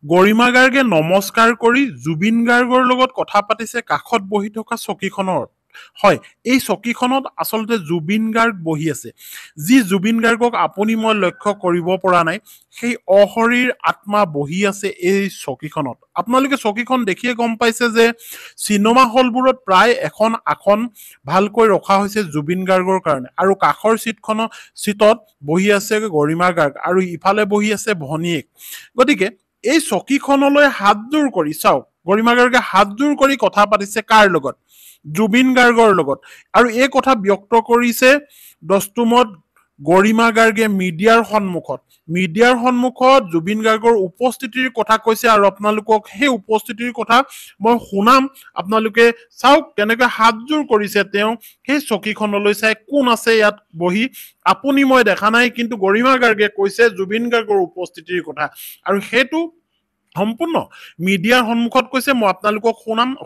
গৰিমা গাৰ্গে নমস্কাৰ কৰি জুবিন গাৰ্গৰ লগত কথা পাতিছে কাষত বহি থকা চকীখনত হয় এই চকীখনত আচলতে জুবিন গাৰ্গ বহি আছে যি জুবিন গাৰ্গক আপুনি মই লক্ষ্য কৰিব পৰা নাই সেই অশৰীৰ আত্মা বহি আছে এই চকীখনত আপোনালোকে চকীখন দেখিয়ে গম পাইছে যে চিনেমা হলবোৰত প্ৰায় এখন আসন ভালকৈ ৰখা হৈছে জুবিন গাৰ্গৰ কাৰণে আৰু কাষৰ চিটত বহি আছে গৰিমা গাৰ্গ আৰু ইফালে বহি আছে ভনীয়েক গতিকে এই চকীখনলৈ হাতযোৰ কৰি চাওক গৰিমা গাৰ্গে হাতযোৰ কৰি কথা পাতিছে কাৰ লগত জুবিন গাৰ্গৰ লগত আৰু এই কথা ব্যক্ত কৰিছে দস্তুমত গৰিমা গাৰ্গে মিডিয়াৰ সন্মুখত জুবিন গাৰ্গৰ উপস্থিতিৰ কথা কৈছে আৰু আপোনালোকক সেই উপস্থিতিৰ কথা মই শুনাম আপোনালোকে চাওক কেনেকৈ হাতযোৰ কৰিছে তেওঁ সেই চকীখনলৈ চাই কোন আছে ইয়াত বহি আপুনি মই দেখা নাই কিন্তু গৰিমা গাৰ্গে কৈছে জুবিন গাৰ্গৰ উপস্থিতিৰ কথা আৰু সেইটো সম্পূৰ্ণ মিডিয়াৰ সন্মুখত কৈছে মই আপোনালোকক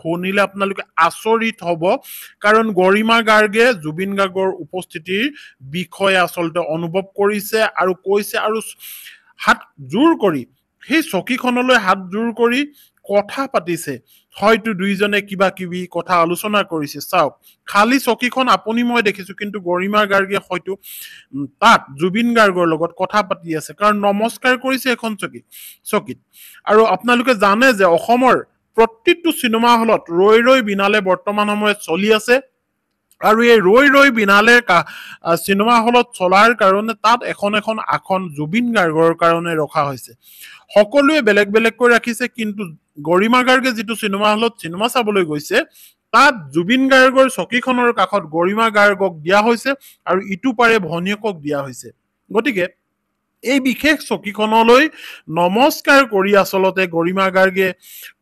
শুনিলে আপোনালোকে আচৰিত হ'ব কাৰণ গৰিমা গাৰ্গে জুবিন গাৰ্গৰ উপস্থিতিৰ বিষয়ে আচলতে অনুভৱ কৰিছে আৰু কৈছে আৰু হাত জোৰ কৰি সেই চকীখনলৈ হাত জোৰ কৰি কথা পাতিছে হয়তো দুইজনে কিবা কিবি কথা আলোচনা কৰিছে চাওক খালী চকীখন আপুনি মই দেখিছো কিন্তু গৰিমা গাৰ্গে হয়তো তাত জুবিন গাৰ্গৰ লগত কথা পাতি আছে কাৰণ নমস্কাৰ কৰিছে এখন চকীত আৰু আপোনালোকে জানে যে অসমৰ প্ৰতিটো চিনেমা হলত ৰৈ ৰৈ বিনালে বৰ্তমান সময়ত চলি আছে আৰু এই ৰৈ ৰৈ বিনালে চিনেমা হলত চলাৰ কাৰণে তাত এখন আসন জুবিন গাৰ্গৰ কাৰণে ৰখা হৈছে সকলোৱে বেলেগ বেলেগকৈ ৰাখিছে কিন্তু গৰিমা গাৰ্গে যিটো চিনেমা হলত চিনেমা চাবলৈ গৈছে তাত জুবিন গাৰ্গৰ চকীখনৰ কাষত গৰিমা গাৰ্গক দিয়া হৈছে আৰু ইটো পাৰে ভনীয়েকক দিয়া হৈছে গতিকে এই বিশেষ চকীখনলৈ নমস্কাৰ কৰি আচলতে গৰিমা গাৰ্গে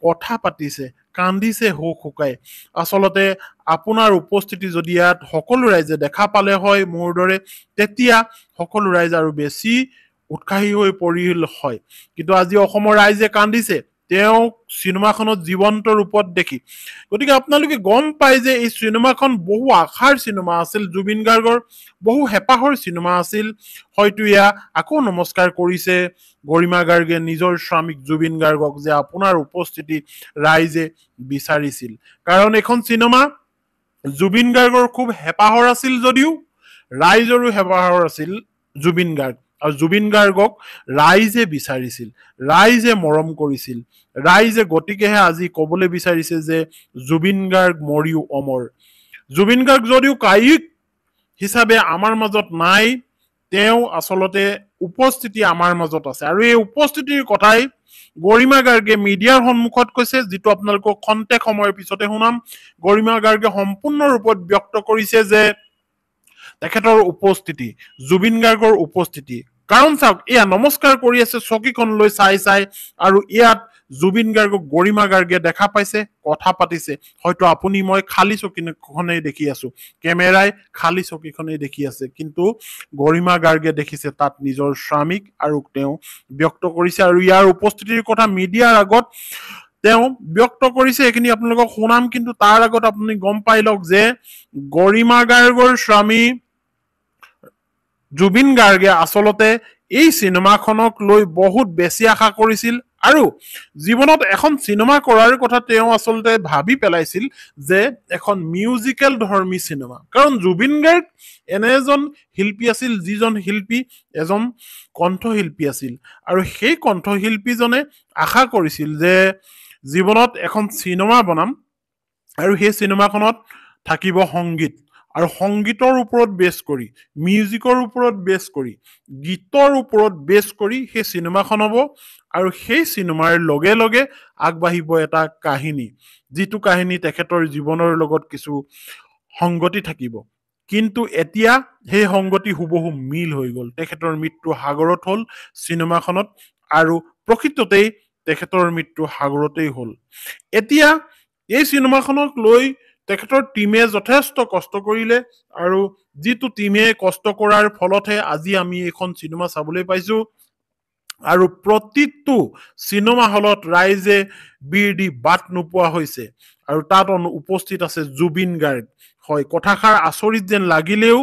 কথা পাতিছে কান্দিছে হুক হুকাই আচলতে আপোনাৰ উপস্থিতি যদি ইয়াত সকলো ৰাইজে দেখা পালে হয় মোৰ দৰে তেতিয়া সকলো ৰাইজ আৰু বেছি উৎসাহী হৈ পৰিল হয় কিন্তু আজি অসমৰ ৰাইজে কান্দিছে তেওঁ চিনেমাখনত জীৱন্ত ৰূপত দেখি গতিকে আপোনালোকে গম পায় যে এই চিনেমাখন বহু আশাৰ চিনেমা আছিল জুবিন গাৰ্গৰ বহু হেঁপাহৰ চিনেমা আছিল হয়তো এয়া আকৌ নমস্কাৰ কৰিছে গৰিমা গাৰ্গে নিজৰ স্বামীক জুবিন গাৰ্গক যে আপোনাৰ উপস্থিতি ৰাইজে বিচাৰিছিল কাৰণ এখন চিনেমা জুবিন গাৰ্গৰ খুব হেঁপাহৰ আছিল যদিও ৰাইজৰো হেঁপাহৰ আছিল জুবিন গাৰ্গ আৰু জুবিন গাৰ্গক ৰাইজে বিচাৰিছিল ৰাইজে মৰম কৰিছিল ৰাইজে গতিকেহে আজি কবলৈ বিচাৰিছে যে জুবিন গাৰ্গ মৰিও অমৰ জুবিন গাৰ্গ যদিও কায়িক হিচাপে আমাৰ মাজত নাই তেওঁ আচলতে উপস্থিতি আমাৰ মাজত আছে আৰু এই উপস্থিতিৰ কথাই গৰিমা গাৰ্গে মিডিয়াৰ সন্মুখত কৈছে যিটো আপোনালোকক খন্তেক সময়ৰ পিছতে শুনাম গৰিমা গাৰ্গে সম্পূৰ্ণ ৰূপত ব্যক্ত কৰিছে যে তেখেতৰ উপস্থিতি জুবিন গাৰ্গৰ উপস্থিতি কাৰণ চাওক এয়া নমস্কাৰ কৰি আছে চকীখনলৈ চাই আৰু ইয়াত জুবিন গাৰ্গক গৰিমা গাৰ্গে দেখা পাইছে কথা পাতিছে হয়তো আপুনি মই খালী চকীখনেই দেখি আছো কেমেৰাই খালী চকীখনেই দেখি আছে কিন্তু গৰিমা গাৰ্গে দেখিছে তাত নিজৰ স্বামীক আৰু তেওঁ ব্যক্ত কৰিছে আৰু ইয়াৰ উপস্থিতিৰ কথা মিডিয়াৰ আগত তেওঁ ব্যক্ত কৰিছে এইখিনি আপোনালোকক শুনাম কিন্তু তাৰ আগত আপুনি গম পাই লওক যে গৰিমা গাৰ্গৰ স্বামী জুবিন গাৰ্গে আচলতে এই চিনেমাখনক লৈ বহুত বেছি আশা কৰিছিল আৰু জীৱনত এখন চিনেমা কৰাৰ কথা তেওঁ আচলতে ভাবি পেলাইছিল যে এখন মিউজিকেল ধৰ্মী চিনেমা কাৰণ জুবিন গাৰ্গ এনে এজন শিল্পী আছিল যিজন শিল্পী এজন কণ্ঠশিল্পী আছিল আৰু সেই কণ্ঠশিল্পীজনে আশা কৰিছিল যে জীৱনত এখন চিনেমা বনাম আৰু সেই চিনেমাখনত থাকিব সংগীত আৰু সংগীতৰ ওপৰত বেছ কৰি মিউজিকৰ ওপৰত বেছ কৰি গীতৰ ওপৰত বেছ কৰি সেই চিনেমাখন হ'ব আৰু সেই চিনেমাৰ লগে লগে আগবাঢ়িব এটা কাহিনী যিটো কাহিনী তেখেতৰ জীৱনৰ লগত কিছু সংগতি থাকিব কিন্তু এতিয়া সেই সংগতি হুবহু মিল হৈ গ'ল তেখেতৰ মৃত্যু সাগৰত হ'ল চিনেমাখনত আৰু প্ৰকৃততেই তেখেতৰ মৃত্যু সাগৰতেই হ'ল এতিয়া এই চিনেমাখনক লৈ তেখেতৰ টিমে যথেষ্ট কষ্ট কৰিলে আৰু যিটো টিমে কষ্ট কৰাৰ ফলতহে আজি আমি এইখন চিনেমা চাবলৈ পাইছো আৰু প্ৰতিটো চিনেমা হলত ৰাইজে বীৰ দি বাট নোপোৱা হৈছে আৰু তাত উপস্থিত আছে জুবিন গাৰ্গ হয় কথাষাৰ আচৰিত যেন লাগিলেও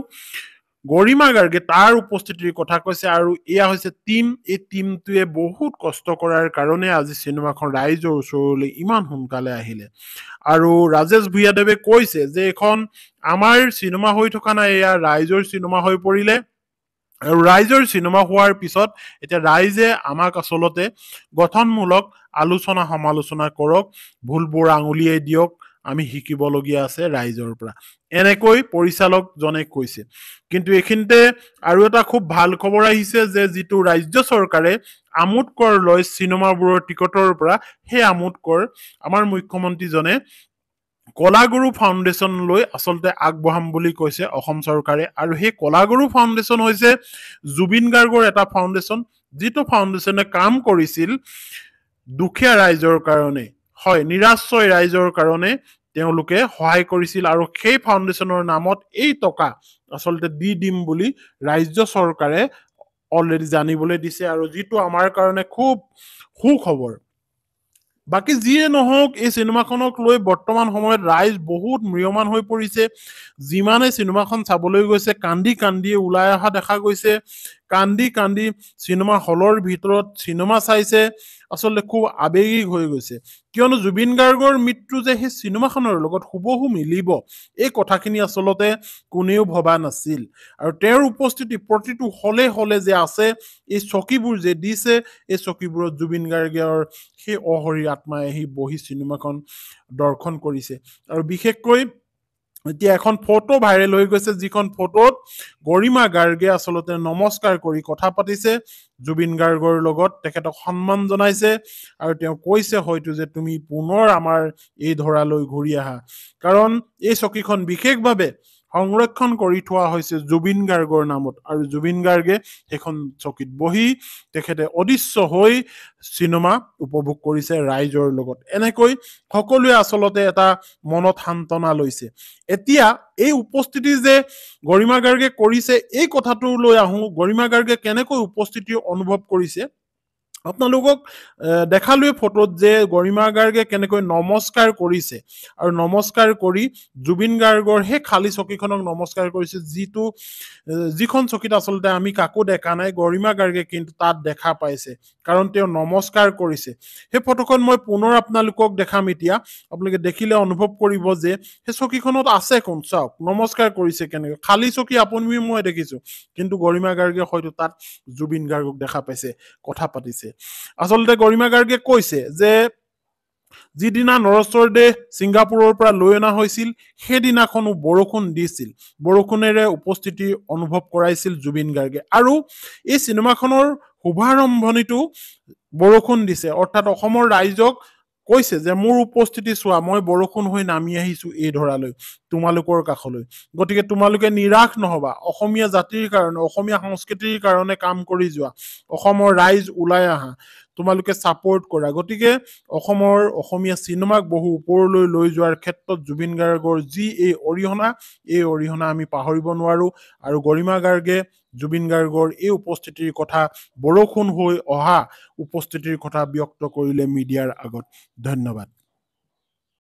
গৰিমা গাৰ্গে তাৰ উপস্থিতিৰ কথা কৈছে আৰু এয়া হৈছে টিম এই টিমটোৱে বহুত কষ্ট কৰাৰ কাৰণে আজি চিনেমাখন ৰাইজৰ ওচৰলৈ ইমান সোনকালে আহিলে আৰু ৰাজেশ ভূঞাদেৱে কৈছে যে এখন আমাৰ চিনেমা হৈ থকা নাই এয়া ৰাইজৰ চিনেমা হৈ পৰিলে আৰু ৰাইজৰ চিনেমা হোৱাৰ পিছত এতিয়া ৰাইজে আমাক আচলতে গঠনমূলক আলোচনা সমালোচনা কৰক ভুলবোৰ আঙুলিয়াই দিয়ক আমি শিকিবলগীয়া আছে ৰাইজৰ পৰা এনেকৈ পৰিচালকজনে কৈছে কিন্তু এইখিনিতে আৰু এটা খুব ভাল খবৰ আহিছে যে যিটো ৰাজ্য চৰকাৰে আমোদ কৰ লয় চিনেমাবোৰৰ টিকটৰ পৰা সেই আমোদ কৰ আমাৰ মুখ্যমন্ত্ৰীজনে কলাগুৰু ফাউণ্ডেশ্যনলৈ আচলতে আগবঢ়াম বুলি কৈছে অসম চৰকাৰে আৰু সেই কলাগুৰু ফাউণ্ডেশ্যন হৈছে জুবিন গাৰ্গৰ এটা ফাউণ্ডেশ্যন যিটো ফাউণ্ডেশ্যনে কাম কৰিছিল দুখীয়া ৰাইজৰ কাৰণে হয় নিৰাশ্ৰয় ৰাইজৰ কাৰণে তেওঁলোকে সহায় কৰিছিল আৰু সেই ফাউণ্ডেশ্যনৰ নামত এই টকা আচলতে দি দিম বুলি ৰাজ্য চৰকাৰে অলৰেডি জানিবলৈ দিছে আৰু যিটো আমাৰ কাৰণে খুব সুখবৰ বাকী যিয়ে নহওক এই চিনেমাখনক লৈ বৰ্তমান সময়ত ৰাইজ বহুত ম্ৰিয়মান হৈ পৰিছে যিমানে চিনেমাখন চাবলৈ গৈছে কান্দি কান্দি ওলাই অহা দেখা গৈছে কান্দি কান্দি চিনেমা হলৰ ভিতৰত চিনেমা চাইছে আচলতে খুব আবেগিক হৈ গৈছে কিয়নো জুবিন গাৰ্গৰ মৃত্যু যে সেই চিনেমাখনৰ লগত হুবহু মিলিব এই কথাখিনি আচলতে কোনেও ভবা নাছিল আৰু তেওঁৰ উপস্থিতি প্ৰতিটো হলে হলে যে আছে এই চকীবোৰ যে দিছে এই চকীবোৰত জুবিন গাৰ্গৰ সেই অহৰি আত্মাই আহি বহি চিনেমাখন দৰ্শন কৰিছে আৰু বিশেষকৈ এতিয়া এখন ফটো ভাইৰেল হৈ গৈছে যিখন ফটোত গৰিমা গাৰ্গে আচলতে নমস্কাৰ কৰি কথা পাতিছে জুবিন গাৰ্গৰ লগত তেখেতক সন্মান জনাইছে আৰু তেওঁ কৈছে হয়তো যে তুমি পুনৰ আমাৰ এই ধৰালৈ ঘূৰি আহা কাৰণ এই চকীখন বিশেষভাৱে সংৰক্ষণ কৰি থোৱা হৈছে জুবিন গাৰ্গৰ নামত আৰু জুবিন গাৰ্গে সেইখন চকীত বহি তেখেতে অদৃশ্য হৈ চিনেমা উপভোগ কৰিছে ৰাইজৰ লগত এনেকৈ সকলোৱে আচলতে এটা মনত সান্তনা লৈছে এতিয়া এই উপস্থিতি যে গৰিমা গাৰ্গে কৰিছে এই কথাটো লৈ আহো গৰিমা গাৰ্গে কেনেকৈ উপস্থিতি অনুভৱ কৰিছে আপোনালোকক দেখালোৱে ফটোত যে গৰিমা গাৰ্গে কেনেকৈ নমস্কাৰ কৰিছে আৰু নমস্কাৰ কৰি জুবিন গাৰ্গৰ সেই খালী চকীখনক নমস্কাৰ কৰিছে যিখন চকীত আচলতে আমি কাকো দেখা নাই গৰিমা গাৰ্গে কিন্তু তাত দেখা পাইছে কাৰণ তেওঁ নমস্কাৰ কৰিছে সেই ফটোখন মই পুনৰ আপোনালোকক দেখাম এতিয়া আপোনালোকে দেখিলে অনুভৱ কৰিব যে সেই চকীখনত আছে কোন চাওক নমস্কাৰ কৰিছে কেনেকৈ খালী চকী আপুনি মই দেখিছো কিন্তু গৰিমা গাৰ্গে হয়তো তাত জুবিন গাৰ্গক দেখা পাইছে কথা পাতিছে আচলতে গৰিমা গাৰ্গে কৈছে যে যিদিনা নৰসৰদেহ ছিংগাপুৰৰ পৰা লৈ অনা হৈছিল সেইদিনাখনো বৰষুণ দিছিল বৰষুণেৰে উপস্থিতি অনুভৱ কৰাইছিল জুবিন গাৰ্গে আৰু এই চিনেমাখনৰ শুভাৰম্ভণিটো বৰষুণ দিছে অৰ্থাৎ অসমৰ ৰাইজক কৈছে যে মোৰ উপস্থিতি চোৱা মই বৰষুণ হৈ নামি আহিছো এই ধৰালৈ তোমালোকৰ কাষলৈ গতিকে তোমালোকে নিৰাশ নহবা অসমীয়া জাতিৰ কাৰণে অসমীয়া সংস্কৃতিৰ কাৰণে কাম কৰি যোৱা অসমৰ ৰাইজ ওলাই আহা তোমালোকে ছাপোৰ্ট কৰা গতিকে অসমীয়া চিনেমাক বহু ওপৰলৈ লৈ যোৱাৰ ক্ষেত্ৰত জুবিন গাৰ্গৰ যি এই অৰিহণা আমি পাহৰিব নোৱাৰো আৰু গৰিমা গাৰ্গে জুবিন গাৰ্গৰ এই উপস্থিতিৰ কথা বৰষুণ হৈ অহা উপস্থিতিৰ কথা ব্যক্ত কৰিলে মিডিয়াৰ আগত ধন্যবাদ